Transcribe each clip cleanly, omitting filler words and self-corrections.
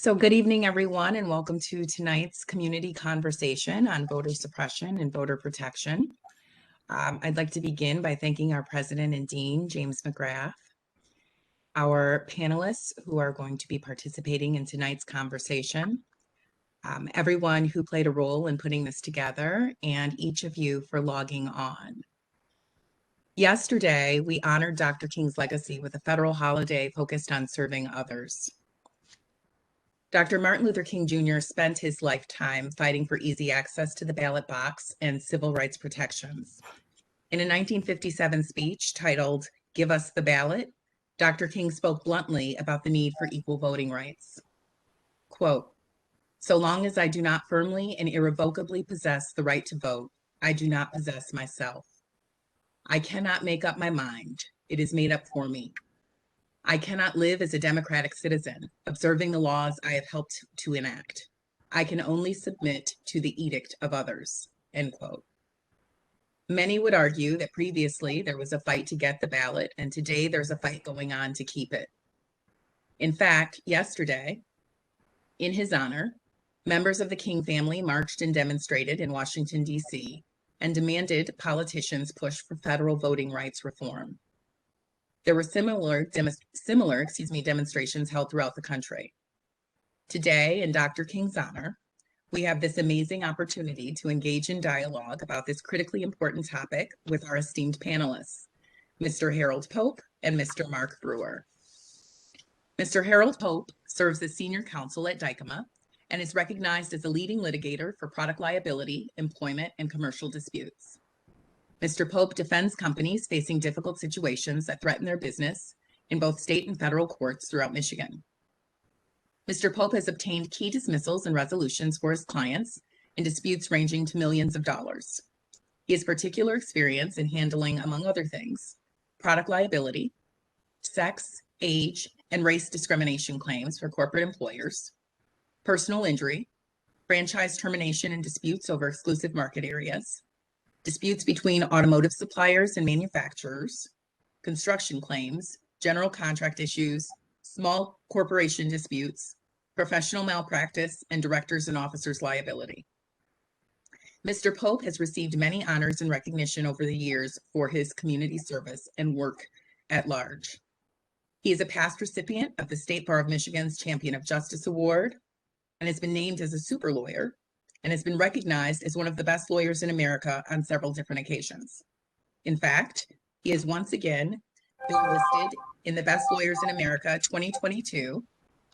So good evening, everyone, and welcome to tonight's community conversation on voter suppression and voter protection. I'd like to begin by thanking our president and dean, James McGrath, our panelists who are going to be participating in tonight's conversation, everyone who played a role in putting this together, and each of you for logging on. Yesterday, we honored Dr. King's legacy with a federal holiday focused on serving others. Dr. Martin Luther King Jr. spent his lifetime fighting for easy access to the ballot box and civil rights protections. In a 1957 speech titled, "Give Us the Ballot," Dr. King spoke bluntly about the need for equal voting rights. Quote, "So long as I do not firmly and irrevocably possess the right to vote, I do not possess myself. I cannot make up my mind. It is made up for me. I cannot live as a democratic citizen, observing the laws I have helped to enact. I can only submit to the edict of others," end quote. Many would argue that previously there was a fight to get the ballot, and today there's a fight going on to keep it. In fact, yesterday, in his honor, members of the King family marched and demonstrated in Washington, D.C., and demanded politicians push for federal voting rights reform. There were similar demonstrations held throughout the country. Today, in Dr. King's honor, we have this amazing opportunity to engage in dialogue about this critically important topic with our esteemed panelists, Mr. Harold Pope and Mr. Mark Brewer. Mr. Harold Pope serves as senior counsel at Dykema and is recognized as a leading litigator for product liability, employment, and commercial disputes. Mr. Pope defends companies facing difficult situations that threaten their business in both state and federal courts throughout Michigan. Mr. Pope has obtained key dismissals and resolutions for his clients in disputes ranging to millions of dollars. He has particular experience in handling, among other things, product liability, sex, age, and race discrimination claims for corporate employers, personal injury, franchise termination and disputes over exclusive market areas, disputes between automotive suppliers and manufacturers, construction claims, general contract issues, small corporation disputes, professional malpractice, and directors and officers liability. Mr. Pope has received many honors and recognition over the years for his community service and work at large. He is a past recipient of the State Bar of Michigan's Champion of Justice Award and has been named as a super lawyer and has been recognized as one of the best lawyers in America on several different occasions. In fact, he has once again been listed in the Best Lawyers in America 2022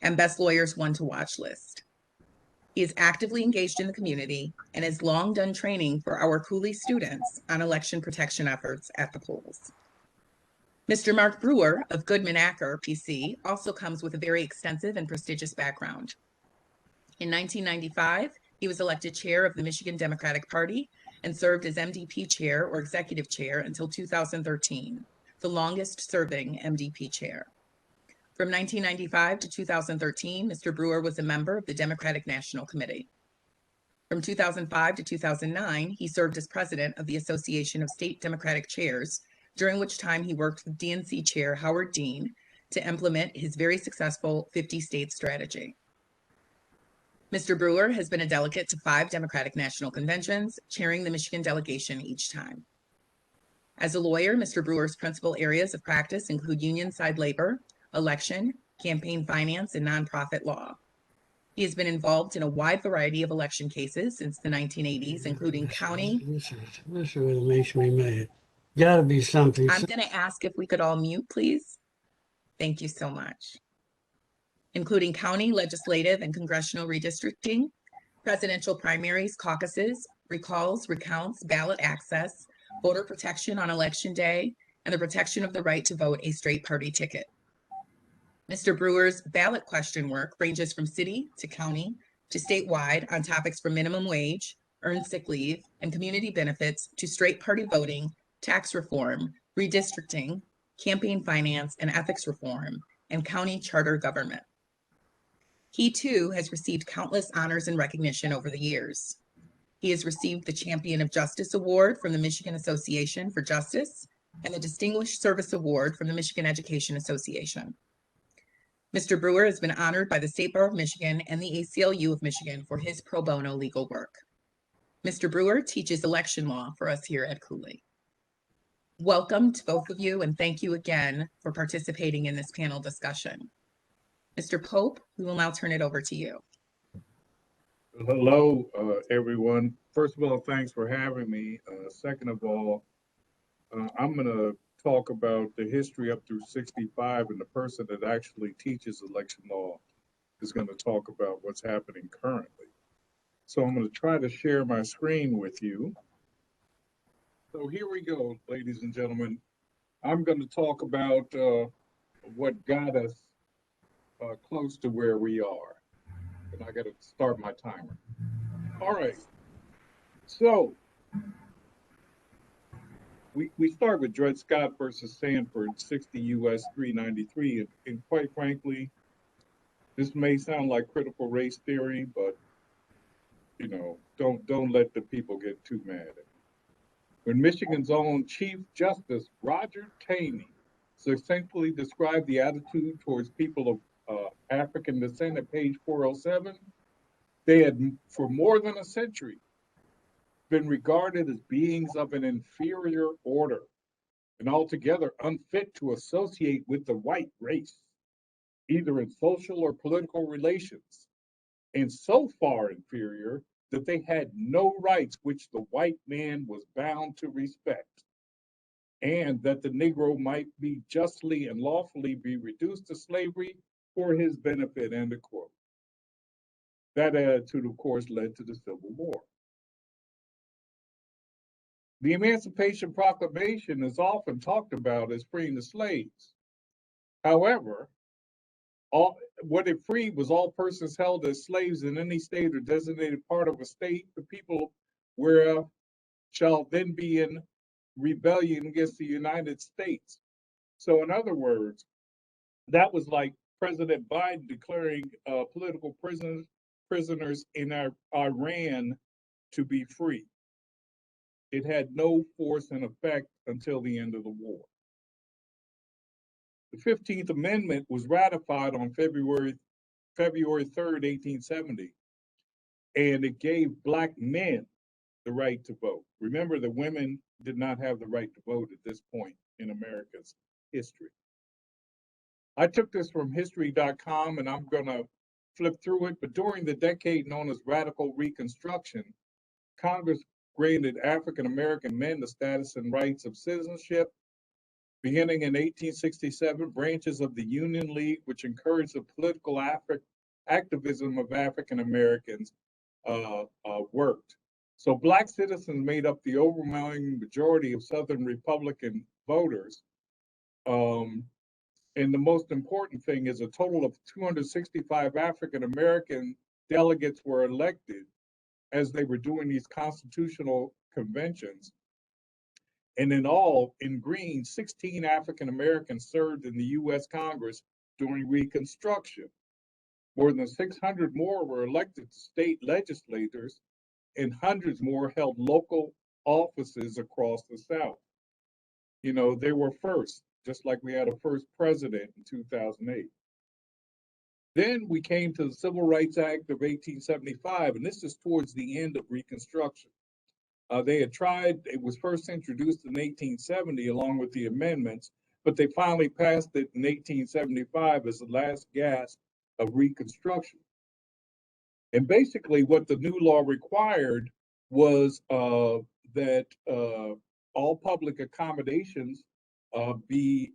and Best Lawyers One to Watch list. He is actively engaged in the community and has long done training for our Cooley students on election protection efforts at the polls. Mr. Mark Brewer of Goodman Acker, PC, also comes with a very extensive and prestigious background. In 1995, he was elected chair of the Michigan Democratic Party and served as MDP chair or executive chair until 2013, the longest serving MDP chair. From 1995 to 2013, Mr. Brewer was a member of the Democratic National Committee. From 2005 to 2009, he served as president of the Association of State Democratic Chairs, during which time he worked with DNC chair Howard Dean to implement his very successful 50-state strategy. Mr. Brewer has been a delegate to 5 Democratic National Conventions, chairing the Michigan delegation each time. As a lawyer, Mr. Brewer's principal areas of practice include union side labor, election, campaign finance, and nonprofit law. He has been involved in a wide variety of election cases since the 1980s, including county. This really makes me mad. Gotta be something. I'm going to ask if we could all mute, please. Thank you so much. Including county, legislative, and congressional redistricting, presidential primaries, caucuses, recalls, recounts, ballot access, voter protection on election day, and the protection of the right to vote a straight party ticket. Mr. Brewer's ballot question work ranges from city to county to statewide on topics from minimum wage, earned sick leave, and community benefits to straight party voting, tax reform, redistricting, campaign finance and ethics reform, and county charter government. He too has received countless honors and recognition over the years. He has received the Champion of Justice Award from the Michigan Association for Justice and the Distinguished Service Award from the Michigan Education Association. Mr. Brewer has been honored by the State Bar of Michigan and the ACLU of Michigan for his pro bono legal work. Mr. Brewer teaches election law for us here at Cooley. Welcome to both of you, and thank you again for participating in this panel discussion. Mr. Pope, we will now turn it over to you. Hello, everyone. First of all, thanks for having me. Second of all, I'm going to talk about the history up through 65, and the person that actually teaches election law is going to talk about what's happening currently. So I'm going to try to share my screen with you. So here we go, ladies and gentlemen. I'm going to talk about what got us close to where we are. And I got to start my timer. All right. So we start with Dred Scott versus Sanford, 60 U.S. 393. And quite frankly, this may sound like critical race theory, but you know, don't let the people get too mad at me. When Michigan's own Chief Justice Roger Taney succinctly described the attitude towards people of African descent at page 407, they had for more than a century been regarded as beings of an inferior order and altogether unfit to associate with the white race, either in social or political relations, and so far inferior that they had no rights which the white man was bound to respect, and that the Negro might be justly and lawfully be reduced to slavery for his benefit, end of quote. That attitude, of course, led to the Civil War. The Emancipation Proclamation is often talked about as freeing the slaves. However, what it freed was all persons held as slaves in any state or designated part of a state, the people whereof shall then be in rebellion against the United States. So in other words, that was like President Biden declaring political prisoners in Iran to be free. It had no force and effect until the end of the war. The 15th Amendment was ratified on February 3rd, 1870, and it gave Black men the right to vote. Remember that women did not have the right to vote at this point in America's history. I took this from history.com and I'm going to flip through it, but during the decade known as Radical Reconstruction, Congress granted African American men the status and rights of citizenship. Beginning in 1867, branches of the Union League, which encouraged the political activism of African Americans, worked. So Black citizens made up the overwhelming majority of Southern Republican voters. And the most important thing is a total of 265 African American delegates were elected as they were doing these constitutional conventions. And in all, in green, 16 African Americans served in the US Congress during Reconstruction. More than 600 more were elected to state legislators, and hundreds more held local offices across the South. You know, they were first, just like we had a first president in 2008. Then we came to the Civil Rights Act of 1875, and this is towards the end of Reconstruction. They had tried, it was first introduced in 1870 along with the amendments, but they finally passed it in 1875 as the last gasp of Reconstruction. And basically what the new law required was that all public accommodations be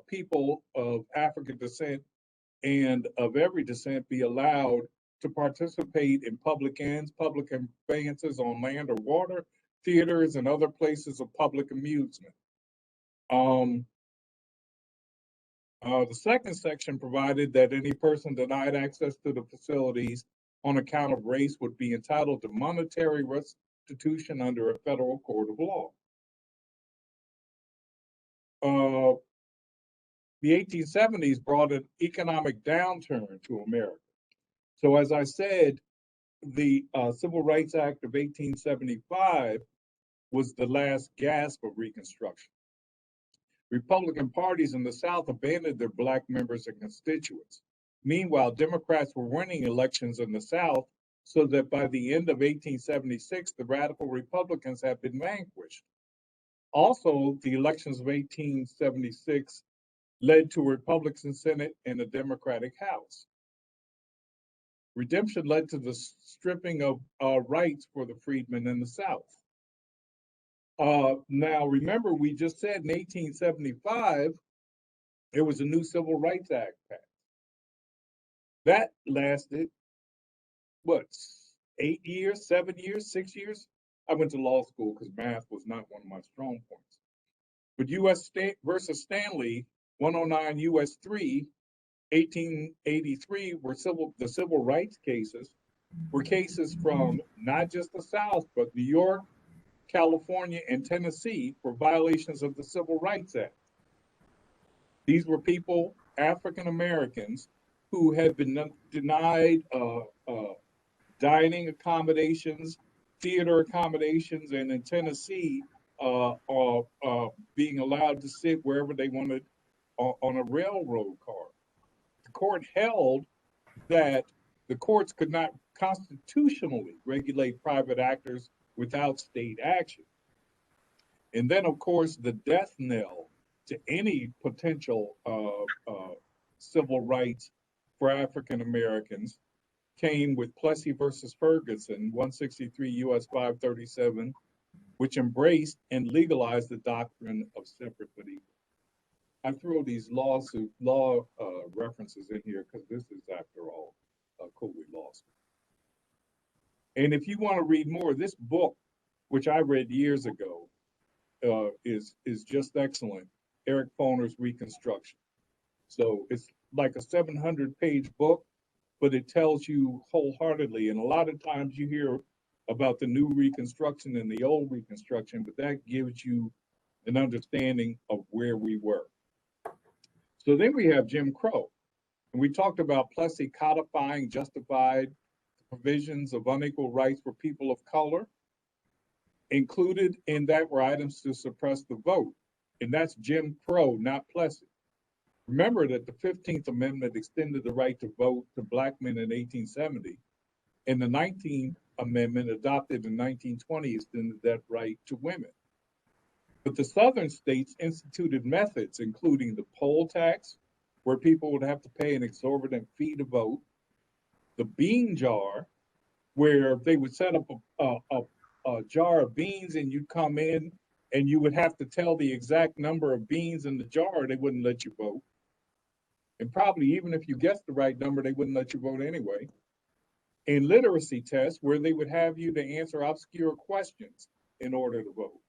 people of African descent and of every descent be allowed to participate in public ends, public conveyances on land or water, theaters, and other places of public amusement. The second section provided that any person denied access to the facilities on account of race would be entitled to monetary restitution under a federal court of law. The 1870s brought an economic downturn to America. So as I said, the Civil Rights Act of 1875 was the last gasp of Reconstruction. Republican parties in the South abandoned their Black members and constituents. Meanwhile, Democrats were winning elections in the South, so that by the end of 1876, the radical Republicans had been vanquished. Also, the elections of 1876 led to a Republican Senate and a Democratic House. Redemption led to the stripping of rights for the freedmen in the South. Now, remember, we just said in 1875, there was a new Civil Rights Act passed. That lasted, what, 8 years, 7 years, 6 years? I went to law school because math was not one of my strong points. But U.S. versus Stanley, 109 U.S. 3, 1883, were the civil rights cases were cases from not just the South, but New York, California, and Tennessee for violations of the Civil Rights Act. These were people, African Americans, who had been denied dining accommodations, theater accommodations, and in Tennessee, being allowed to sit wherever they wanted on a railroad car. The court held that the courts could not constitutionally regulate private actors without state action. And then, of course, the death knell to any potential civil rights for African Americans came with Plessy versus Ferguson, 163 U.S. 537, which embraced and legalized the doctrine of separate but equal. I throw these law references in here because this is, after all, Cooley Law School. And if you want to read more, this book, which I read years ago, is just excellent. Eric Foner's Reconstruction. So it's like a 700-page book, but it tells you wholeheartedly. And a lot of times you hear about the new Reconstruction and the old Reconstruction, but that gives you an understanding of where we were. So then we have Jim Crow. And we talked about Plessy codifying justified provisions of unequal rights for people of color. Included in that were items to suppress the vote. And that's Jim Crow, not Plessy. Remember that the 15th Amendment extended the right to vote to Black men in 1870, and the 19th Amendment, adopted in 1920, extended that right to women. But the Southern states instituted methods, including the poll tax, where people would have to pay an exorbitant fee to vote, the bean jar, where they would set up a jar of beans and you'd come in and you would have to tell the exact number of beans in the jar, they wouldn't let you vote. And probably even if you guessed the right number, they wouldn't let you vote anyway. And literacy tests, where they would have you to answer obscure questions in order to vote.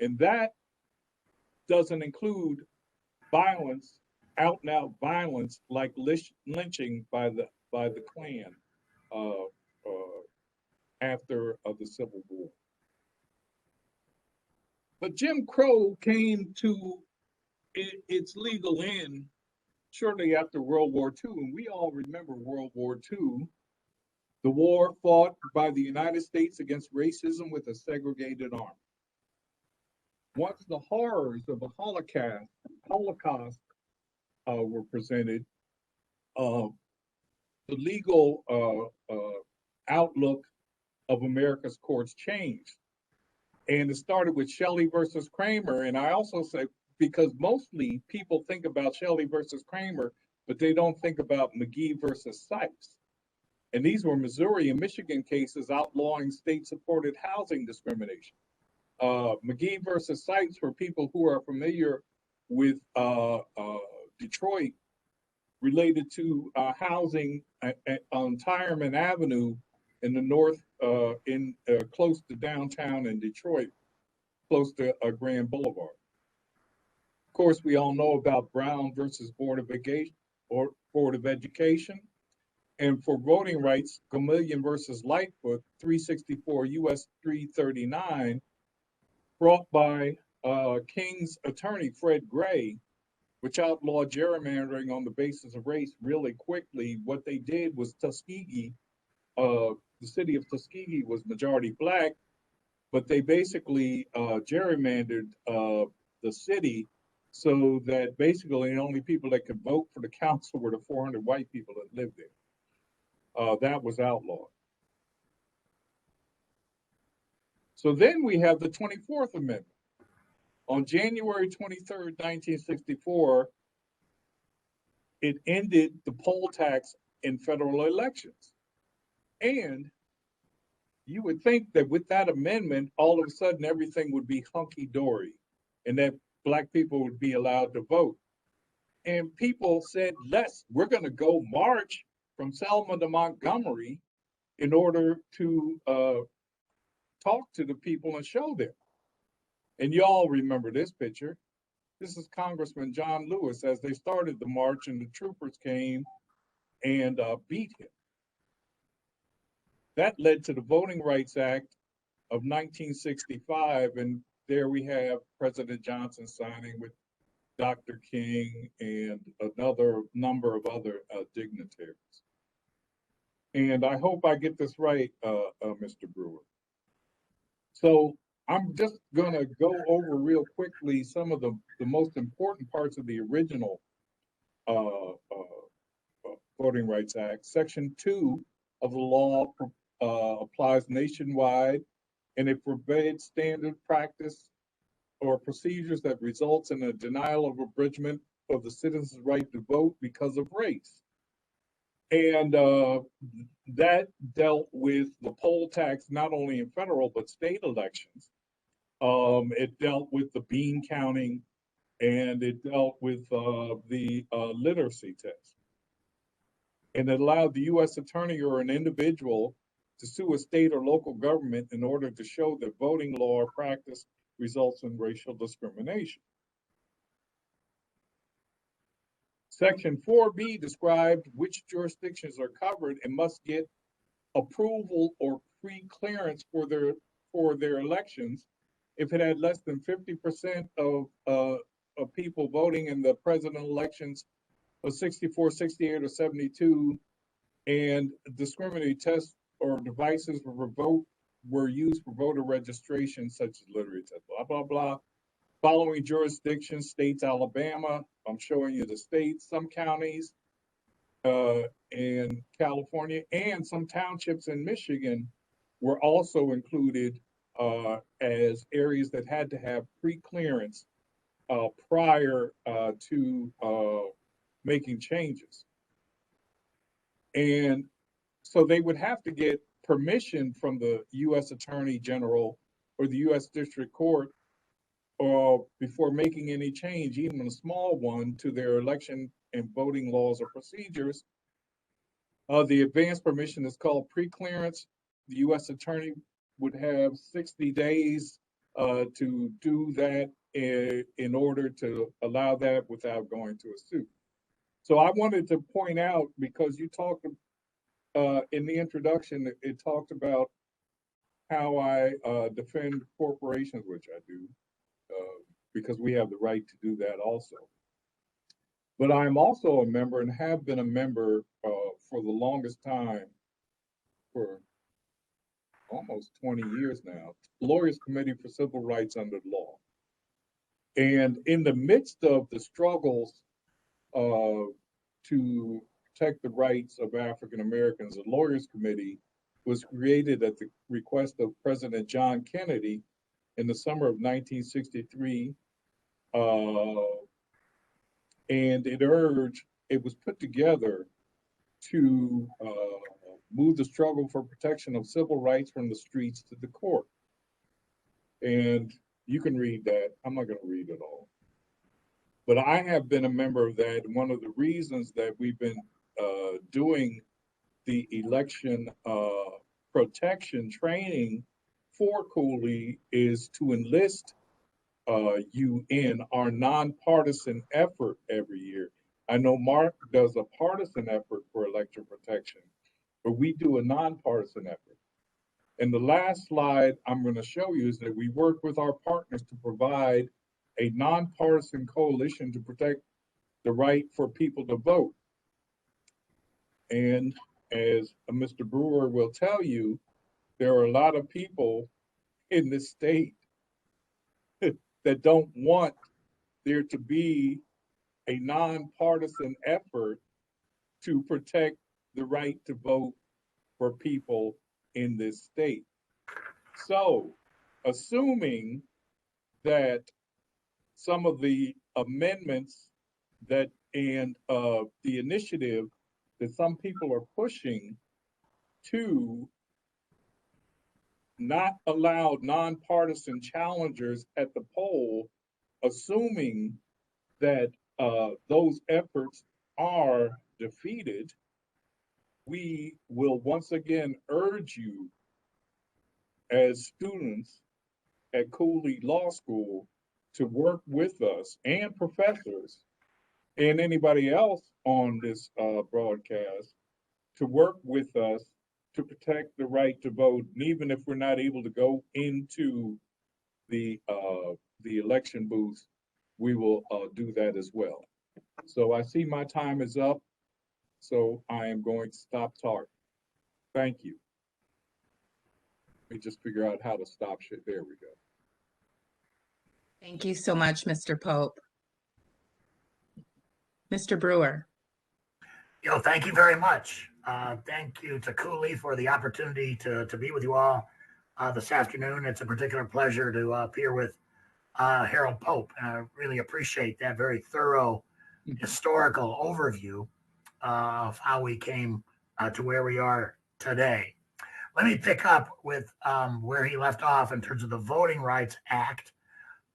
And that doesn't include violence, out and out violence, like lynching by the Klan after the Civil War. But Jim Crow came to its legal end shortly after World War II, and we all remember World War II, the war fought by the United States against racism with a segregated army. Once the horrors of the Holocaust were presented, the legal outlook of America's courts changed. And it started with Shelley versus Kramer. And I also say, because mostly people think about Shelley versus Kramer, but they don't think about McGee versus Sykes. And these were Missouri and Michigan cases outlawing state-supported housing discrimination. McGee versus Sykes, for people who are familiar with Detroit, related to housing on Tyreman Avenue in the north, close to downtown in Detroit, close to Grand Boulevard. Of course, we all know about Brown versus Board of Education. And for voting rights, Gamillion versus Lightfoot, 364 U.S. 339, brought by King's attorney, Fred Gray, which outlawed gerrymandering on the basis of race really quickly. What they did was Tuskegee, the city of Tuskegee was majority Black, but they basically gerrymandered the city so that basically the only people that could vote for the council were the 400 white people that lived there. That was outlawed. So then we have the 24th Amendment. On January 23rd, 1964, it ended the poll tax in federal elections. And you would think that with that amendment, all of a sudden everything would be hunky-dory and that Black people would be allowed to vote. And people said, we're going to go march from Selma to Montgomery in order to talk to the people and show them. And y'all remember this picture. This is Congressman John Lewis as they started the march and the troopers came and beat him. That led to the Voting Rights Act of 1965. And there we have President Johnson signing with Dr. King and another number of other dignitaries. And I hope I get this right, Mr. Brewer. So I'm just going to go over real quickly some of the most important parts of the original Voting Rights Act. Section 2 of the law applies nationwide, and it forbids standard practice or procedures that results in a denial of abridgment of the citizen's right to vote because of race. And that dealt with the poll tax, not only in federal, but state elections. It dealt with the bean counting, and it dealt with the literacy test. And it allowed the U.S. attorney or an individual to sue a state or local government in order to show that voting law or practice results in racial discrimination. Section 4B described which jurisdictions are covered and must get approval or pre-clearance for their elections if it had less than 50% of people voting in the president elections of 64, 68, or 72, and discriminatory tests or devices were used for voter registration, such as literacy test, blah, blah, blah. Following jurisdictions, states, Alabama, I'm showing you the states, some counties in California, and some townships in Michigan were also included as areas that had to have pre-clearance prior to making changes. And so they would have to get permission from the U.S. Attorney General or the U.S. District Court before making any change, even a small one, to their election and voting laws or procedures. The advance permission is called pre-clearance. The U.S. Attorney would have 60 days to do that in order to allow that without going to a suit. So I wanted to point out, because you talked in the introduction, it talked about how I defend corporations, which I do, because we have the right to do that also. But I'm also a member and have been a member for the longest time, for almost 20 years now, Lawyers Committee for Civil Rights under law. And in the midst of the struggles to protect the rights of African Americans, the Lawyers Committee was created at the request of President John Kennedy in the summer of 1963. And it was put together to move the struggle for protection of civil rights from the streets to the court. And you can read that. I'm not going to read it all. But I have been a member of that. And one of the reasons that we've been doing the election protection training for Cooley is to enlist you in our nonpartisan effort every year. I know Mark does a partisan effort for election protection, but we do a nonpartisan effort. And the last slide I'm going to show you is that we work with our partners to provide a nonpartisan coalition to protect the right for people to vote. And as Mr. Brewer will tell you, there are a lot of people in this state that don't want there to be a nonpartisan effort to protect the right to vote for people in this state. So, assuming that some of the amendments that and the initiative that some people are pushing to not allow nonpartisan challengers at the poll, assuming that those efforts are defeated, we will once again urge you as students at Cooley Law School to work with us and professors and anybody else on this broadcast to work with us to protect the right to vote. And even if we're not able to go into the election booth, we will do that as well. So I see my time is up, so I am going to stop talking. Thank you. Let me just figure out how to stop shit. There we go. Thank you so much, Mr. Pope. Mr. Brewer. Thank you very much. Thank you to Cooley for the opportunity to be with you all this afternoon. It's a particular pleasure to appear with Harold Pope. And I really appreciate that very thorough historical overview of how we came to where we are today. Let me pick up with where he left off in terms of the Voting Rights Act,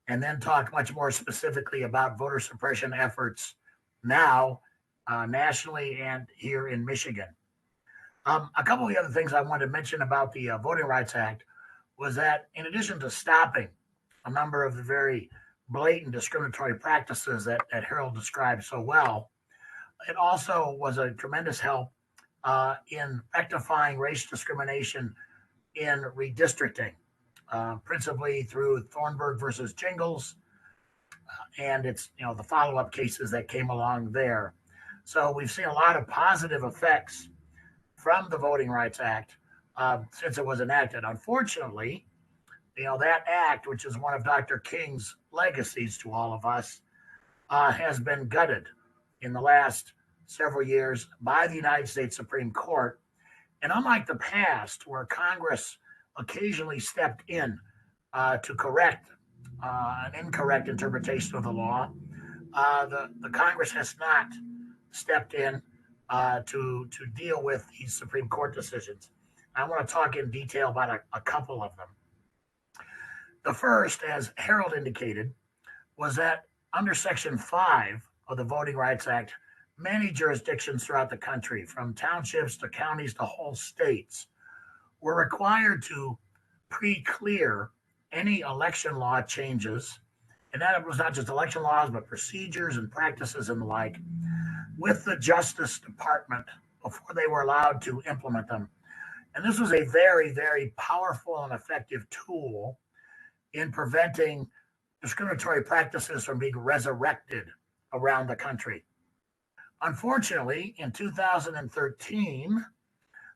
and then talk much more specifically about voter suppression efforts now, nationally and here in Michigan. A couple of the other things I wanted to mention about the Voting Rights Act was that in addition to stopping a number of the very blatant discriminatory practices that Harold described so well, it also was a tremendous help in rectifying race discrimination in redistricting, principally through Thornburg versus Jingles, and it's the follow-up cases that came along there. So we've seen a lot of positive effects from the Voting Rights Act since it was enacted. Unfortunately, that act, which is one of Dr. King's legacies to all of us, has been gutted in the last several years by the United States Supreme Court. And unlike the past, where Congress occasionally stepped in to correct an incorrect interpretation of the law, the Congress has not stepped in to deal with these Supreme Court decisions. I want to talk in detail about a couple of them. The first, as Harold indicated, was that under Section 5 of the Voting Rights Act, many jurisdictions throughout the country, from townships to counties to whole states, were required to pre-clear any election law changes, and that was not just election laws, but procedures and practices and the like, with the Justice Department before they were allowed to implement them. And this was a very, very powerful and effective tool in preventing discriminatory practices from being resurrected around the country. Unfortunately, in 2013, the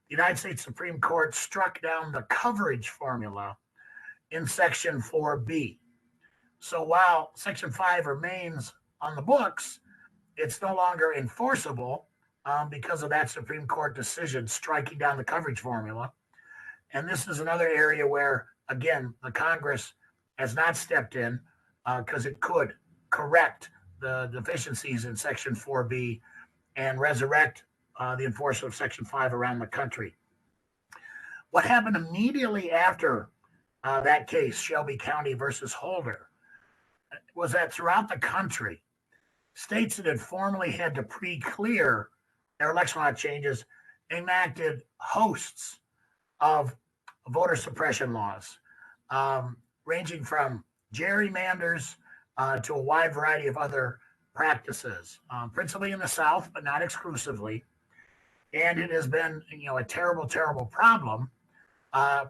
United States Supreme Court struck down the coverage formula in Section 4B. So while Section 5 remains on the books, it's no longer enforceable because of that Supreme Court decision striking down the coverage formula. And this is another area where, again, the Congress has not stepped in because it could correct the deficiencies in Section 4B and resurrect the enforcement of Section 5 around the country. What happened immediately after that case, Shelby County versus Holder, was that throughout the country, states that had formerly had to pre-clear their election law changes enacted hosts of voter suppression laws, ranging from gerrymanders to a wide variety of other practices, principally in the South, but not exclusively. And it has been, a terrible, terrible problem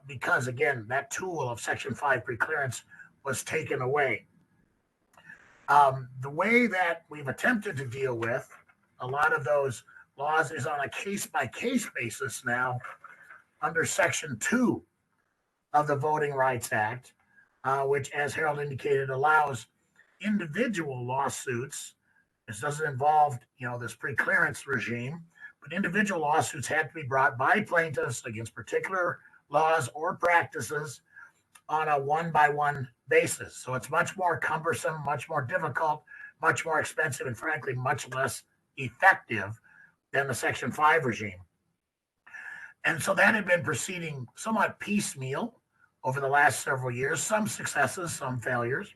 because, again, that tool of Section 5 preclearance was taken away. The way that we've attempted to deal with a lot of those laws is on a case-by-case basis now under Section 2 of the Voting Rights Act, which, as Harold indicated, allows individual lawsuits, this doesn't involve, this pre-clearance regime, but individual lawsuits had to be brought by plaintiffs against particular laws or practices on a one-by-one basis. So it's much more cumbersome, much more difficult, much more expensive, and frankly, much less effective than the Section 5 regime. And so that had been proceeding somewhat piecemeal over the last several years, some successes, some failures.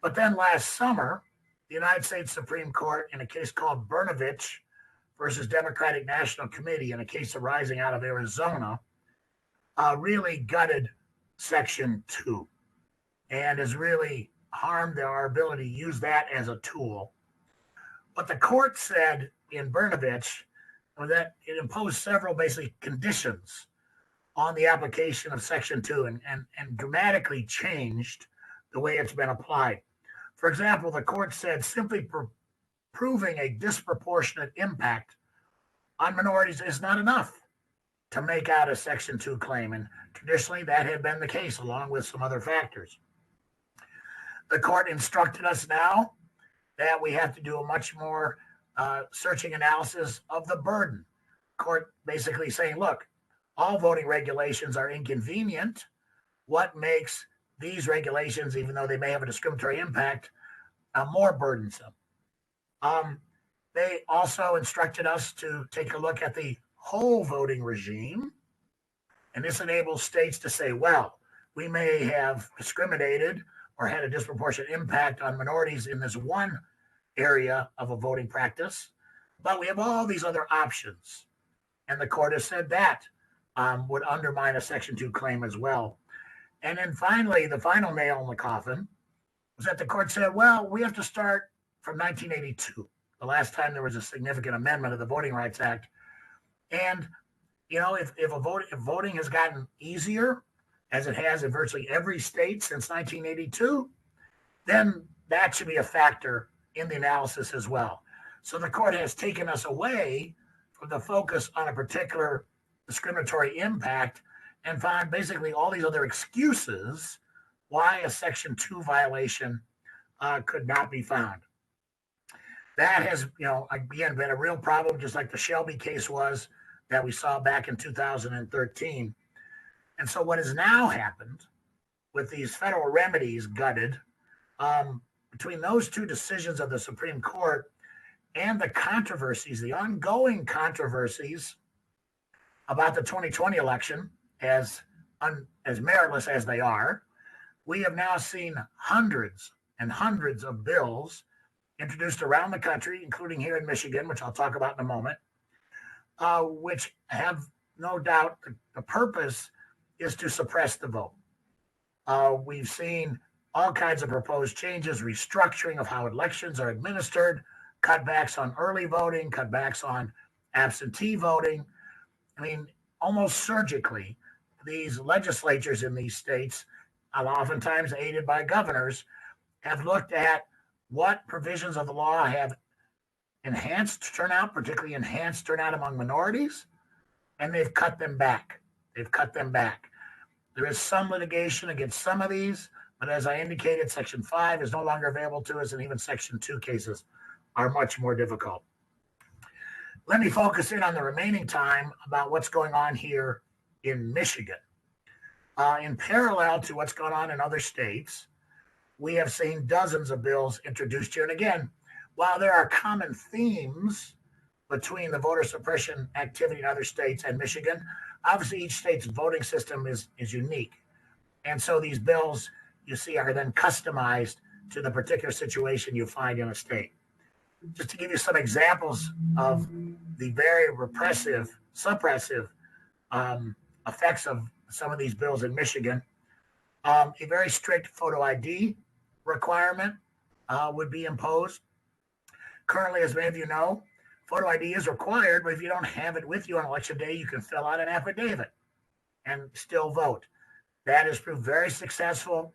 But then last summer, the United States Supreme Court, in a case called Brnovich versus Democratic National Committee, in a case arising out of Arizona, really gutted Section 2 and has really harmed our ability to use that as a tool. What the court said in Brnovich was that it imposed several basically conditions on the application of Section 2 and dramatically changed the way it's been applied. For example, the court said simply proving a disproportionate impact on minorities is not enough to make out a Section 2 claim. And traditionally, that had been the case, along with some other factors. The court instructed us now that we have to do a much more searching analysis of the burden. Court basically saying, look, all voting regulations are inconvenient. What makes these regulations, even though they may have a discriminatory impact, more burdensome? They also instructed us to take a look at the whole voting regime. And this enables states to say, well, we may have discriminated or had a disproportionate impact on minorities in this one area of a voting practice, but we have all these other options. And the court has said that would undermine a Section 2 claim as well. And then finally, the final nail in the coffin was that the court said, well, we have to start from 1982, the last time there was a significant amendment of the Voting Rights Act. And, if voting has gotten easier, as it has in virtually every state since 1982, then that should be a factor in the analysis as well. So the court has taken us away from the focus on a particular discriminatory impact and found basically all these other excuses why a Section 2 violation could not be found. That has, again, been a real problem, just like the Shelby case was that we saw back in 2013. And so what has now happened with these federal remedies gutted, between those two decisions of the Supreme Court and the controversies, the ongoing controversies about the 2020 election, as meritless as they are, we have now seen hundreds and hundreds of bills introduced around the country, including here in Michigan, which I'll talk about in a moment, which have no doubt the purpose is to suppress the vote. We've seen all kinds of proposed changes, restructuring of how elections are administered, cutbacks on early voting, cutbacks on absentee voting. I mean, almost surgically, these legislatures in these states, oftentimes aided by governors, have looked at what provisions of the law have enhanced turnout, particularly enhanced turnout among minorities, and they've cut them back. There is some litigation against some of these, but as I indicated, Section 5 is no longer available to us, and even Section 2 cases are much more difficult. Let me focus in on the remaining time about what's going on here in Michigan. In parallel to what's going on in other states, we have seen dozens of bills introduced here. And again, while there are common themes between the voter suppression activity in other states and Michigan, obviously each state's voting system is unique. And so these bills you see are then customized to the particular situation you find in a state. Just to give you some examples of the very suppressive effects of some of these bills in Michigan, a very strict photo ID requirement would be imposed. Currently, as many of you know, photo ID is required, but if you don't have it with you on election day, you can fill out an affidavit and still vote. That has proved very successful.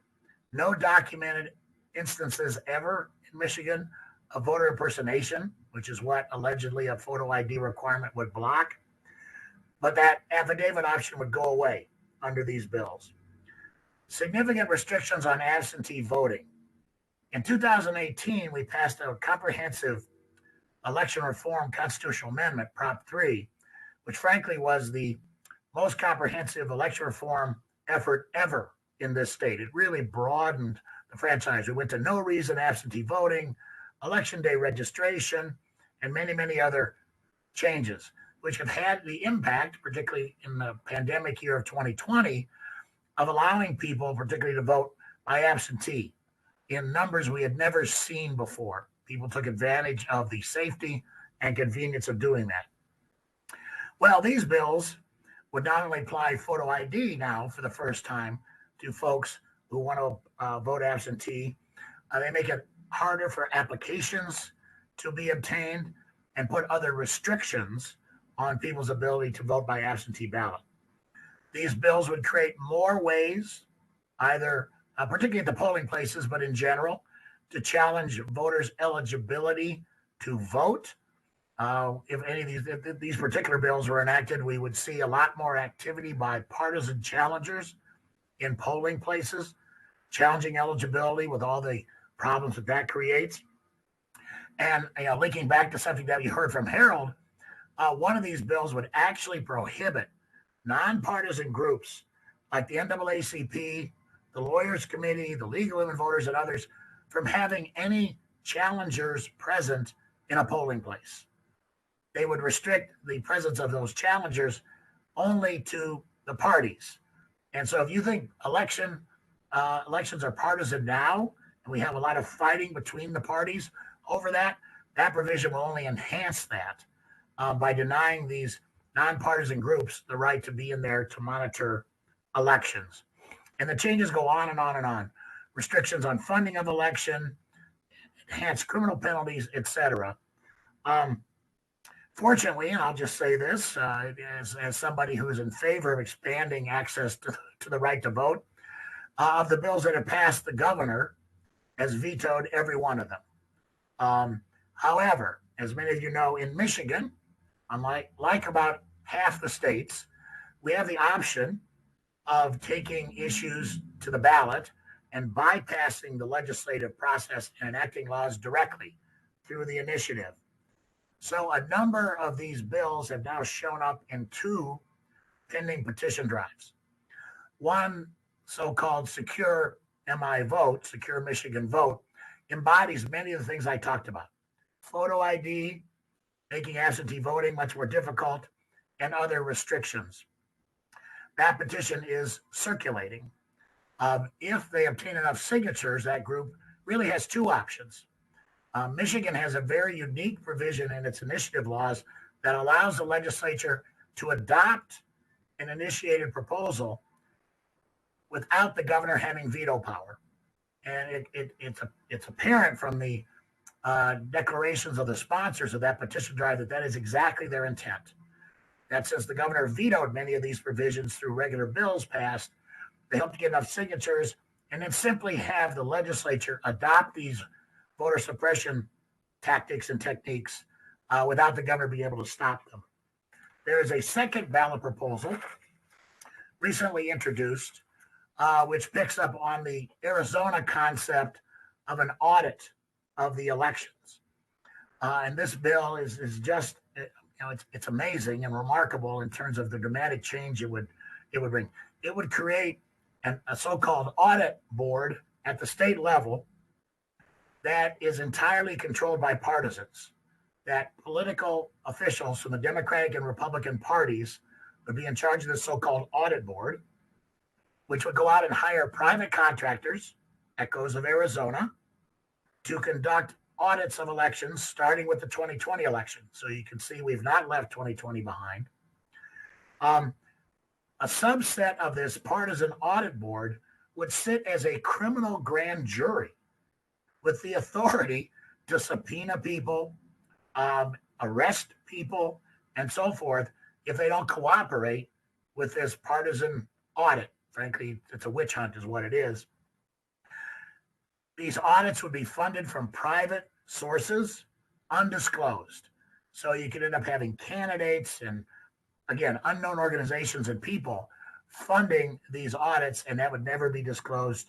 No documented instances ever in Michigan of voter impersonation, which is what allegedly a photo ID requirement would block. But that affidavit option would go away under these bills. Significant restrictions on absentee voting. In 2018, we passed a comprehensive election reform constitutional amendment, Prop 3, which frankly was the most comprehensive election reform effort ever in this state. It really broadened the franchise. We went to no reason absentee voting, election day registration, and many, many other changes, which have had the impact, particularly in the pandemic year of 2020, of allowing people, particularly to vote by absentee in numbers we had never seen before. People took advantage of the safety and convenience of doing that. Well, these bills would not only apply photo ID now for the first time to folks who want to vote absentee, they make it harder for applications to be obtained and put other restrictions on people's ability to vote by absentee ballot. These bills would create more ways, either particularly at the polling places, but in general, to challenge voters' eligibility to vote. If any of these particular bills were enacted, we would see a lot more activity by partisan challengers in polling places, challenging eligibility with all the problems that creates. And linking back to something that you heard from Harold, one of these bills would actually prohibit nonpartisan groups like the NAACP, the Lawyers Committee, the League of Women Voters, and others from having any challengers present in a polling place. They would restrict the presence of those challengers only to the parties. And so if you think elections are partisan now, and we have a lot of fighting between the parties over that, that provision will only enhance that by denying these nonpartisan groups the right to be in there to monitor elections. And the changes go on and on and on. Restrictions on funding of election, enhanced criminal penalties, etc. Fortunately, and I'll just say this, as somebody who's in favor of expanding access to the right to vote, of the bills that have passed, the governor has vetoed every one of them. However, as many of you know, in Michigan, unlike about half the states, we have the option of taking issues to the ballot and bypassing the legislative process and enacting laws directly through the initiative. So a number of these bills have now shown up in two pending petition drives. One, so-called Secure MI Vote, Secure Michigan Vote, embodies many of the things I talked about. Photo ID, making absentee voting much more difficult, and other restrictions. That petition is circulating. If they obtain enough signatures, that group really has two options. Michigan has a very unique provision in its initiative laws that allows the legislature to adopt an initiated proposal without the governor having veto power. And it's apparent from the declarations of the sponsors of that petition drive that is exactly their intent. That since the governor vetoed many of these provisions through regular bills passed, they hope to get enough signatures and then simply have the legislature adopt these voter suppression tactics and techniques without the governor being able to stop them. There is a second ballot proposal recently introduced, which picks up on the Arizona concept of an audit of the elections. And this bill is just, it's amazing and remarkable in terms of the dramatic change it would bring. It would create a so-called audit board at the state level that is entirely controlled by partisans, that political officials from the Democratic and Republican parties would be in charge of this so-called audit board, which would go out and hire private contractors, Echoes of Arizona, to conduct audits of elections, starting with the 2020 election. So you can see we've not left 2020 behind. A subset of this partisan audit board would sit as a criminal grand jury with the authority to subpoena people, arrest people, and so forth if they don't cooperate with this partisan audit. Frankly, it's a witch hunt is what it is. These audits would be funded from private sources, undisclosed. So you could end up having candidates and, again, unknown organizations and people funding these audits, and that would never be disclosed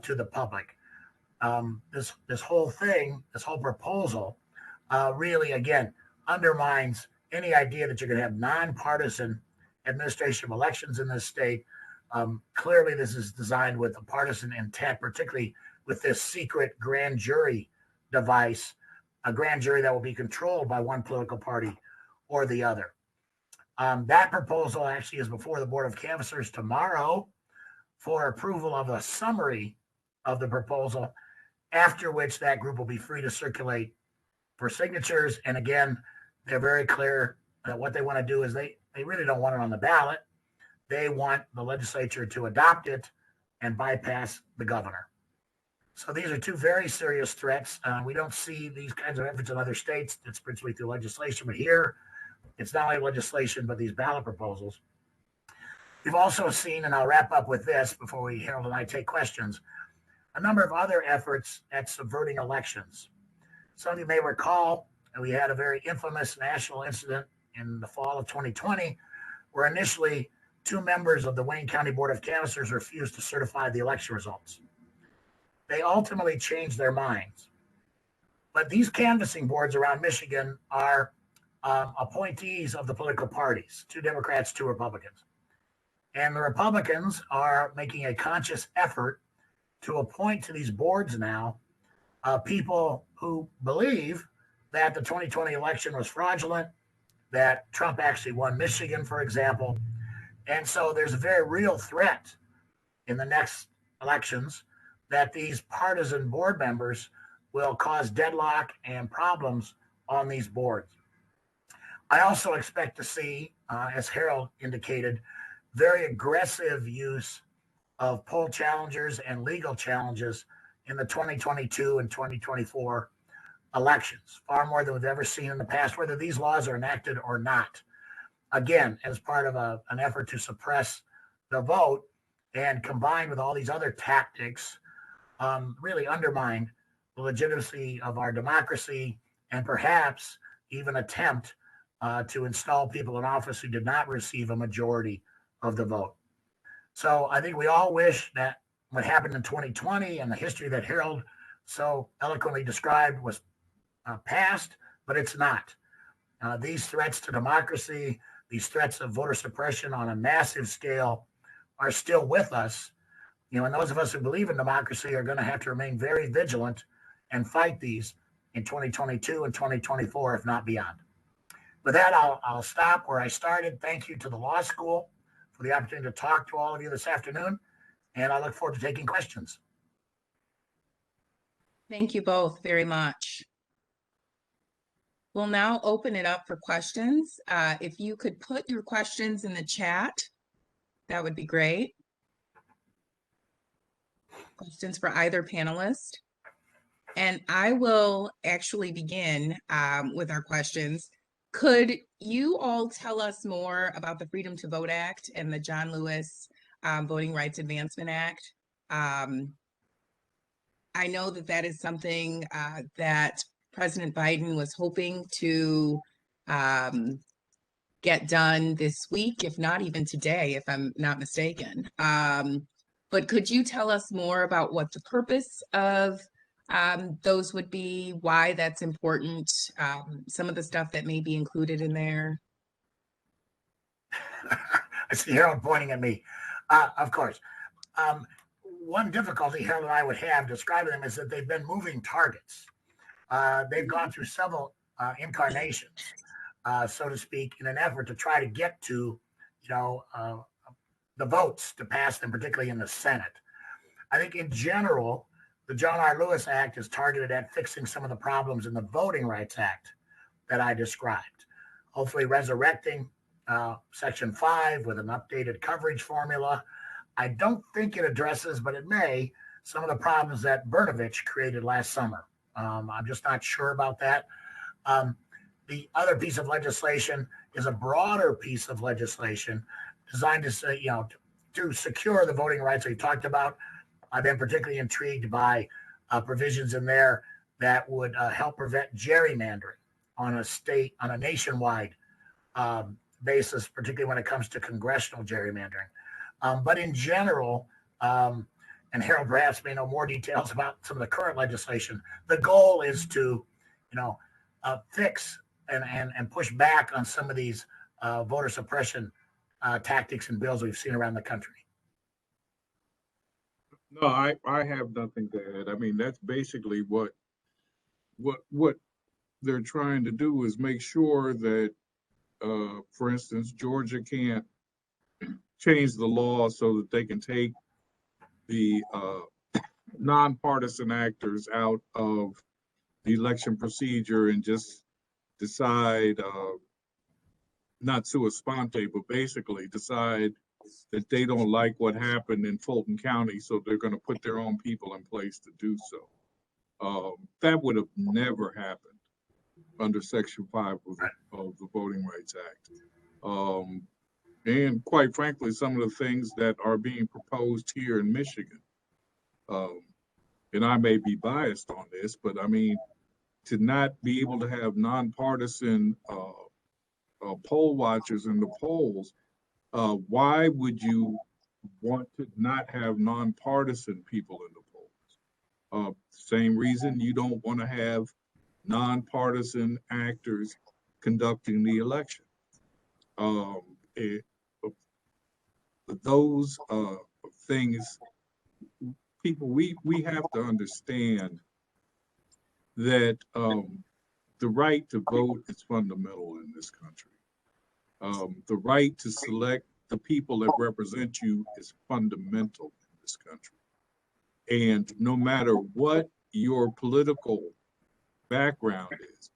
to the public. this whole thing, this whole proposal, really again undermines any idea that you're going to have nonpartisan administration of elections in this state. Clearly, this is designed with a partisan intent, particularly with this secret grand jury device, a grand jury that will be controlled by one political party or the other. That proposal actually is before the Board of Canvassers tomorrow for approval of a summary of the proposal, after which that group will be free to circulate for signatures. And again, they're very clear that what they want to do is they really don't want it on the ballot. They want the legislature to adopt it and bypass the governor. So these are two very serious threats. We don't see these kinds of efforts in other states. It's principally through legislation, but here it's not only legislation, but these ballot proposals. We've also seen, and I'll wrap up with this before Harold and I take questions, a number of other efforts at subverting elections. Some of you may recall that we had a very infamous national incident in the fall of 2020, where initially 2 members of the Wayne County Board of Canvassers refused to certify the election results. They ultimately changed their minds. But these canvassing boards around Michigan are appointees of the political parties, 2 Democrats, 2 Republicans. And the Republicans are making a conscious effort to appoint to these boards now people who believe that the 2020 election was fraudulent, that Trump actually won Michigan, for example. And so there's a very real threat in the next elections that these partisan board members will cause deadlock and problems on these boards. I also expect to see, as Harold indicated, very aggressive use of poll challengers and legal challenges in the 2022 and 2024 elections, far more than we've ever seen in the past, whether these laws are enacted or not. Again, as part of an effort to suppress the vote and combined with all these other tactics, really undermine the legitimacy of our democracy and perhaps even attempt to install people in office who did not receive a majority of the vote. So I think we all wish that what happened in 2020 and the history that Harold so eloquently described was past, but it's not. These threats to democracy, these threats of voter suppression on a massive scale are still with us. And those of us who believe in democracy are going to have to remain very vigilant and fight these in 2022 and 2024, if not beyond. With that, I'll stop where I started. Thank you to the law school for the opportunity to talk to all of you this afternoon, and I look forward to taking questions. Thank you both very much. We'll now open it up for questions. If you could put your questions in the chat, that would be great. Questions for either panelist. And I will actually begin with our questions. Could you all tell us more about the Freedom to Vote Act and the John Lewis Voting Rights Advancement Act? I know that is something that President Biden was hoping to get done this week, if not even today, if I'm not mistaken. But could you tell us more about what the purpose of those would be, why that's important, some of the stuff that may be included in there? I see Harold pointing at me. Of course. One difficulty Harold and I would have describing them is that they've been moving targets. They've gone through several incarnations, so to speak, in an effort to try to get to, the votes to pass them, particularly in the Senate. I think in general, the John R. Lewis Act is targeted at fixing some of the problems in the Voting Rights Act that I described, hopefully resurrecting Section 5 with an updated coverage formula. I don't think it addresses, but it may, some of the problems that Brnovich created last summer. I'm just not sure about that. The other piece of legislation is a broader piece of legislation designed to say, to secure the voting rights we talked about. I've been particularly intrigued by provisions in there that would help prevent gerrymandering on a nationwide basis, particularly when it comes to congressional gerrymandering. But in general, and Harold perhaps may know more details about some of the current legislation. The goal is to, fix and push back on some of these voter suppression tactics and bills we've seen around the country. No, I have nothing to add. I mean, that's basically what they're trying to do is make sure that, for instance, Georgia can't change the law so that they can take the nonpartisan actors out of the election procedure and just decide, not sua sponte, but basically decide that they don't like what happened in Fulton County, so they're going to put their own people in place to do so. That would have never happened under Section 5 of the Voting Rights Act. And quite frankly, some of the things that are being proposed here in Michigan, and I may be biased on this, but I mean, to not be able to have nonpartisan poll watchers in the polls, why would you want to not have nonpartisan people in the polls? Same reason you don't want to have nonpartisan actors conducting the election. Those things, people, we have to understand that the right to vote is fundamental in this country. The right to select the people that represent you is fundamental in this country. And no matter what your political background is,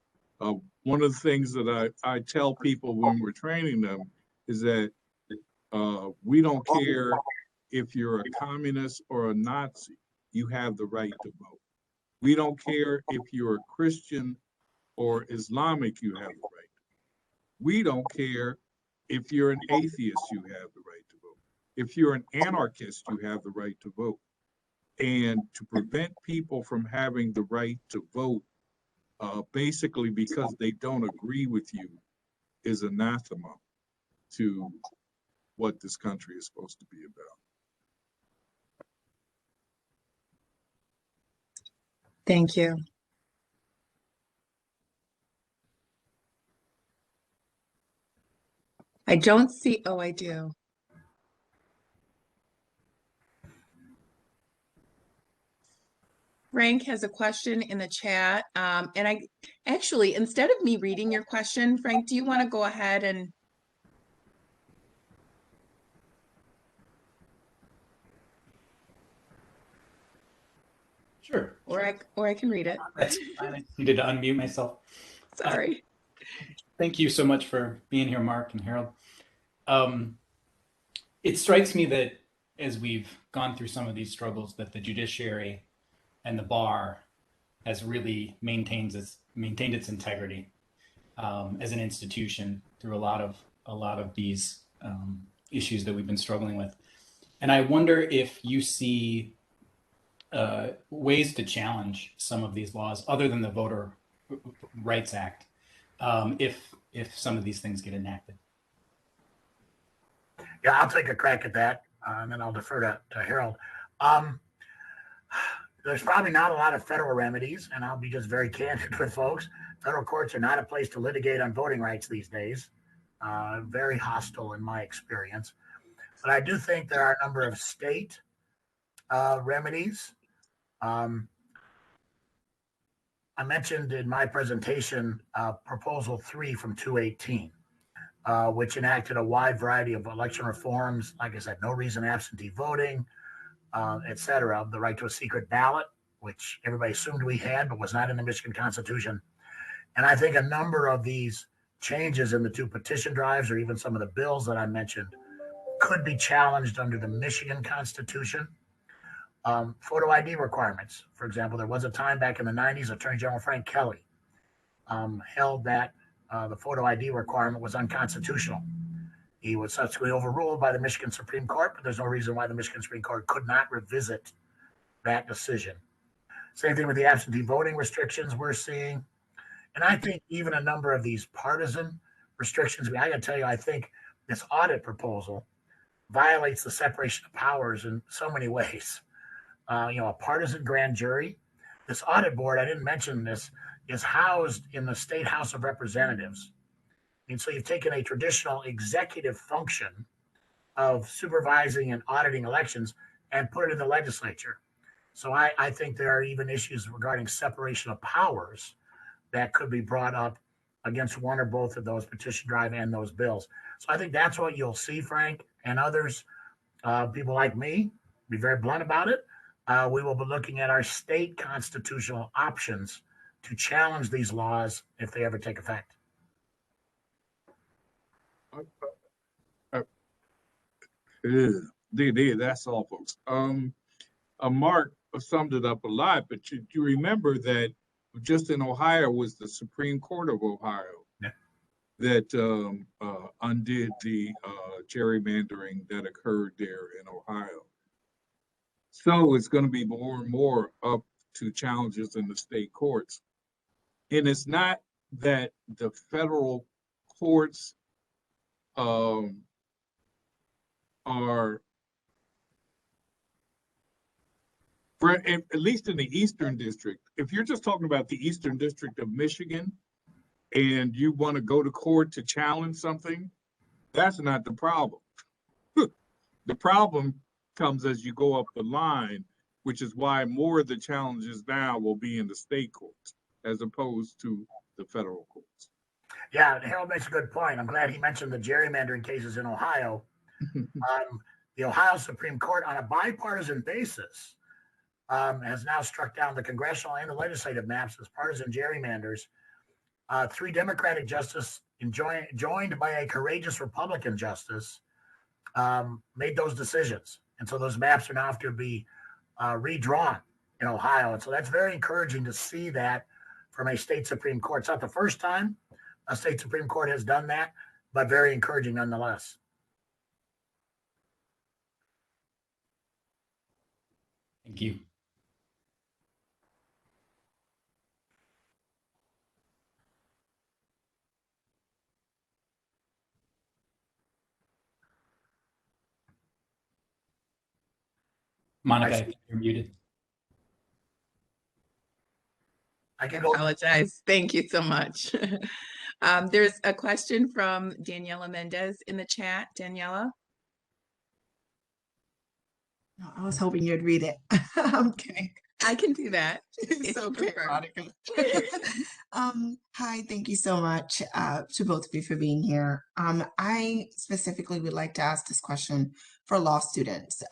one of the things that I tell people when we're training them is that we don't care if you're a communist or a Nazi, you have the right to vote. We don't care if you're a Christian or Islamic, you have the right. We don't care if you're an atheist, you have the right to vote. If you're an anarchist, you have the right to vote. And to prevent people from having the right to vote, basically because they don't agree with you, is anathema to what this country is supposed to be about. Thank you. I don't see, oh, I do. Frank has a question in the chat. And I actually, instead of me reading your question, Frank, do you want to go ahead and? Sure. Or I can read it. That's fine. I needed to unmute myself. Sorry. Thank you so much for being here, Mark and Harold. It strikes me that as we've gone through some of these struggles, that the judiciary and the bar has really maintained its integrity as an institution through a lot of these issues that we've been struggling with. And I wonder if you see ways to challenge some of these laws other than the Voter Rights Act, if some of these things get enacted. Yeah, I'll take a crack at that, and then I'll defer to Harold. There's probably not a lot of federal remedies, and I'll be just very candid with folks. Federal courts are not a place to litigate on voting rights these days. Very hostile in my experience. But I do think there are a number of state remedies. I mentioned in my presentation Proposal 3 from 2018, which enacted a wide variety of election reforms. Like I said, no reason absentee voting, et cetera. The right to a secret ballot, which everybody assumed we had, but was not in the Michigan Constitution. And I think a number of these changes in the 2 petition drives, or even some of the bills that I mentioned, could be challenged under the Michigan Constitution. Photo ID requirements. For example, there was a time back in the 90s, Attorney General Frank Kelly held that the photo ID requirement was unconstitutional. He was subsequently overruled by the Michigan Supreme Court, but there's no reason why the Michigan Supreme Court could not revisit that decision. Same thing with the absentee voting restrictions we're seeing. And I think even a number of these partisan restrictions, I got to tell you, I think this audit proposal violates the separation of powers in so many ways. a partisan grand jury. This audit board, I didn't mention this, is housed in the State House of Representatives. And so you've taken a traditional executive function of supervising and auditing elections and put it in the legislature. So I think there are even issues regarding separation of powers that could be brought up against one or both of those petition drive and those bills. So I think that's what you'll see, Frank, and others, people like me, be very blunt about it. We will be looking at our state constitutional options to challenge these laws if they ever take effect. That's all, folks. Mark summed it up a lot, but you remember that just in Ohio was the Supreme Court of Ohio that undid the gerrymandering that occurred there in Ohio. So it's going to be more and more up to challenges in the state courts. And it's not that the federal courts are, at least in the Eastern District, if you're just talking about the Eastern District of Michigan and you want to go to court to challenge something, that's not the problem. The problem comes as you go up the line, which is why more of the challenges now will be in the state courts as opposed to the federal courts. Yeah, Harold makes a good point. I'm glad he mentioned the gerrymandering cases in Ohio. The Ohio Supreme Court, on a bipartisan basis, has now struck down the congressional and the legislative maps as partisan gerrymanders. 3 Democratic justices, joined by a courageous Republican justice, made those decisions. And so those maps are now have to be redrawn in Ohio. And so that's very encouraging to see that from a state Supreme Court. It's not the first time a state Supreme Court has done that, but very encouraging nonetheless. Thank you. Monica, you're muted. I can go. Apologize. Thank you so much. There's a question from Daniela Mendez in the chat. Daniela? No, I was hoping you'd read it. Okay. I can do that. It's okay, Monica. Hi, thank you so much to both of you for being here. I specifically would like to ask this question for law students.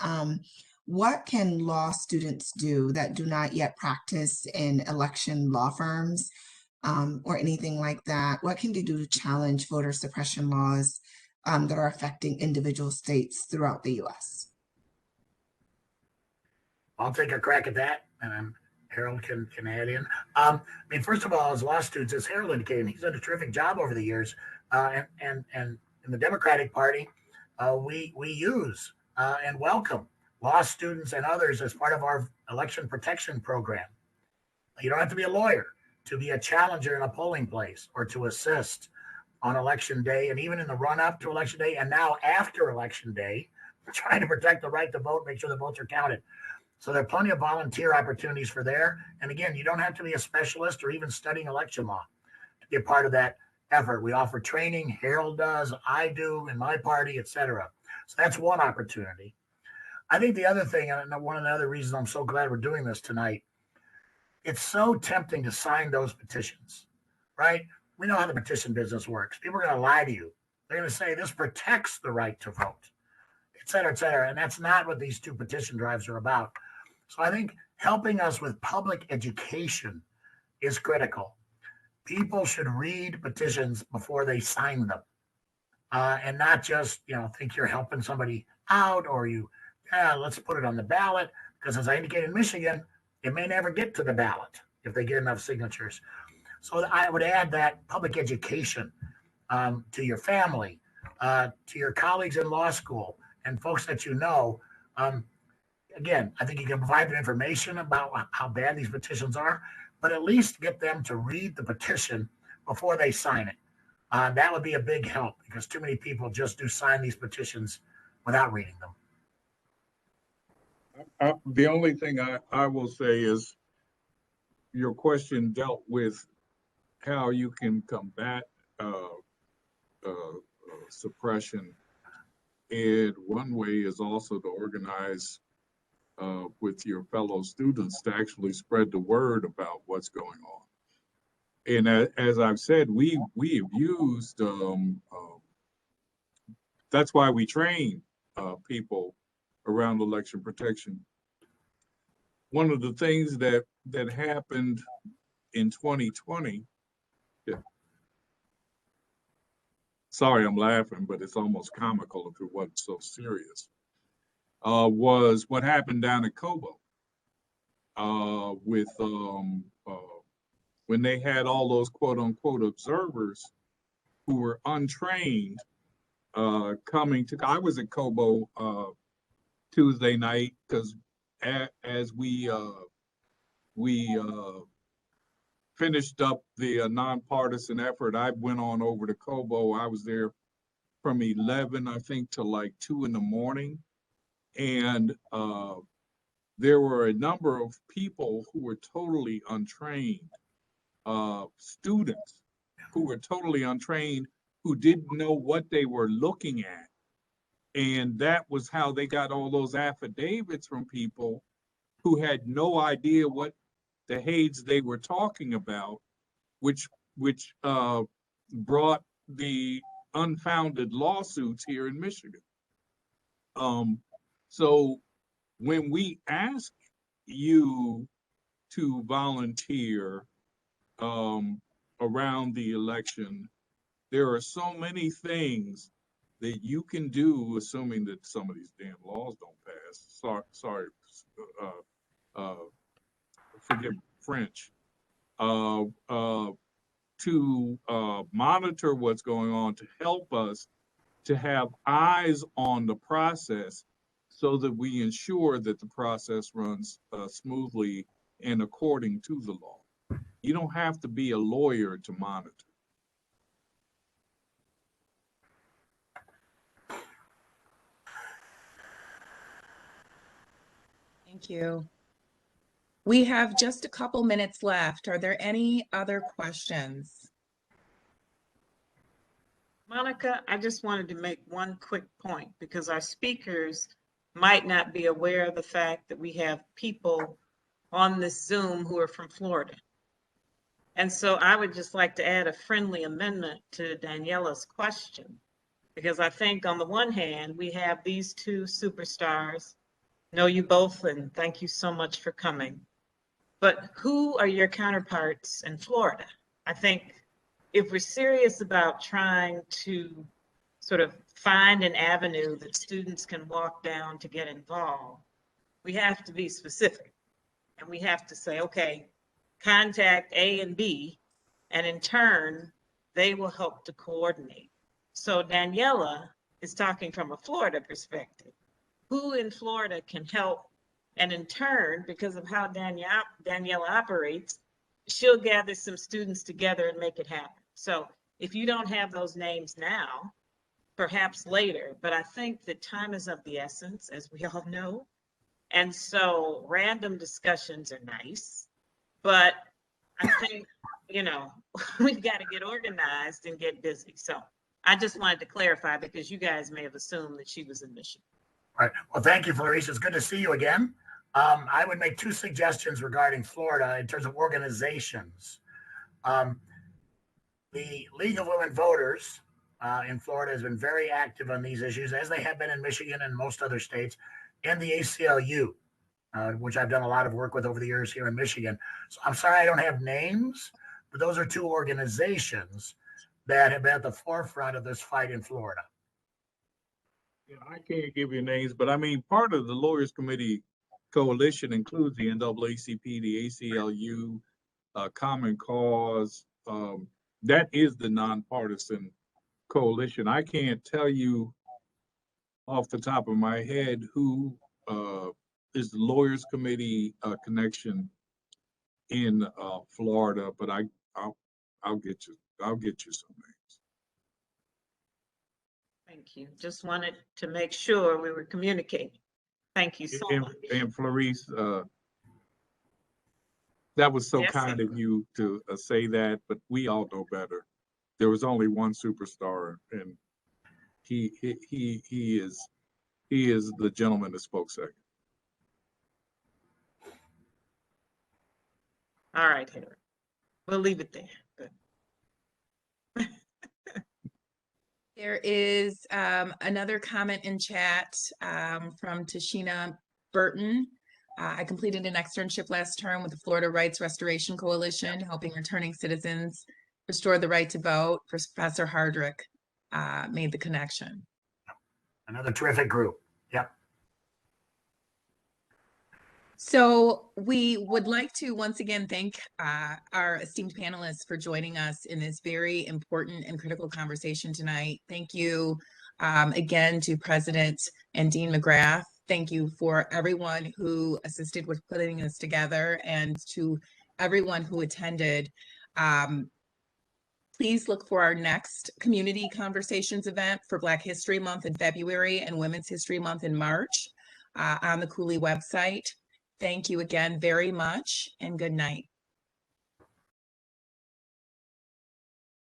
What can law students do that do not yet practice in election law firms or anything like that? What can they do to challenge voter suppression laws that are affecting individual states throughout the U.S.? I'll take a crack at that, and then Harold can add in. I mean, first of all, as law students, as Harold indicated, he's done a terrific job over the years. And in the Democratic Party, we use and welcome law students and others as part of our election protection program. You don't have to be a lawyer to be a challenger in a polling place or to assist on election day, and even in the run-up to election day, and now after election day, trying to protect the right to vote, make sure the votes are counted. So there are plenty of volunteer opportunities for there. And again, you don't have to be a specialist or even studying election law to be a part of that effort. We offer training. Harold does, I do, in my party, etc. So that's one opportunity. I think the other thing, and one of the other reasons I'm so glad we're doing this tonight, it's so tempting to sign those petitions, right? We know how the petition business works. People are going to lie to you. They're going to say this protects the right to vote, et cetera, et cetera. And that's not what these 2 petition drives are about. So I think helping us with public education is critical. People should read petitions before they sign them, and not just, think you're helping somebody out or let's put it on the ballot. Because as I indicated in Michigan, it may never get to the ballot if they get enough signatures. So I would add that public education to your family, to your colleagues in law school and folks that you know. Again, I think you can provide the information about how bad these petitions are, but at least get them to read the petition before they sign it. That would be a big help because too many people just do sign these petitions without reading them. The only thing I will say is your question dealt with how you can combat suppression. And one way is also to organize with your fellow students to actually spread the word about what's going on. And as I've said, we've used, that's why we train people around election protection. One of the things that happened in 2020, yeah, sorry I'm laughing, but it's almost comical if it wasn't so serious, was what happened down at Cobo with when they had all those quote unquote observers who were untrained coming to, I was at Cobo Tuesday night because as we finished up the nonpartisan effort, I went on over to Cobo. I was there from 11, I think, to like 2 in the morning. And there were a number of people who were totally untrained, students who were totally untrained, who didn't know what they were looking at. And that was how they got all those affidavits from people who had no idea what the Hades they were talking about, which brought the unfounded lawsuits here in Michigan. So when we ask you to volunteer around the election, there are so many things that you can do, assuming that some of these damn laws don't pass. Sorry, forgive French. To monitor what's going on, to help us to have eyes on the process so that we ensure that the process runs smoothly and according to the law. You don't have to be a lawyer to monitor. Thank you. We have just a couple minutes left. Are there any other questions? Monica, I just wanted to make one quick point because our speakers might not be aware of the fact that we have people on this Zoom who are from Florida. And so I would just like to add a friendly amendment to Daniela's question, because I think on the one hand, we have these two superstars. Know you both, and thank you so much for coming. But who are your counterparts in Florida? I think if we're serious about trying to sort of find an avenue that students can walk down to get involved, we have to be specific. And we have to say, okay, contact A and B, and in turn, they will help to coordinate. So Daniela is talking from a Florida perspective. Who in Florida can help? And in turn, because of how Daniela operates, she'll gather some students together and make it happen. So if you don't have those names now, perhaps later, but I think that time is of the essence, as we all know. And so random discussions are nice, but I think, you know, we've got to get organized and get busy. So I just wanted to clarify because you guys may have assumed that she was in Michigan. All right. Well, thank you, Clarice. It's good to see you again. I would make 2 suggestions regarding Florida in terms of organizations. The League of Women Voters in Florida has been very active on these issues, as they have been in Michigan and most other states, and the ACLU, which I've done a lot of work with over the years here in Michigan. So I'm sorry I don't have names, but those are 2 organizations that have been at the forefront of this fight in Florida. Yeah, I can't give you names, but I mean, part of the Lawyers Committee coalition includes the NAACP, the ACLU, Common Cause. That is the nonpartisan coalition. I can't tell you off the top of my head who is the Lawyers Committee connection in Florida, but I'll get you some names. Thank you. Just wanted to make sure we were communicating. Thank you so much. And Clarice, that was so Yes, kind sir. of you to say that, but we all know better. There was only one superstar, and he is the gentleman that spoke second. All right, Harry. We'll leave it there. Good. There is another comment in chat from Tashina Burton. I completed an externship last term with the Florida Rights Restoration Coalition, helping returning citizens restore the right to vote. Professor Hardrick made the connection. Another terrific group. Yep. So we would like to once again thank our esteemed panelists for joining us in this very important and critical conversation tonight. Thank you again to President and Dean McGrath. Thank you for everyone who assisted with putting this together and to everyone who attended. Please look for our next Community Conversations event for Black History Month in February and Women's History Month in March on the Cooley website. Thank you again very much, and good night.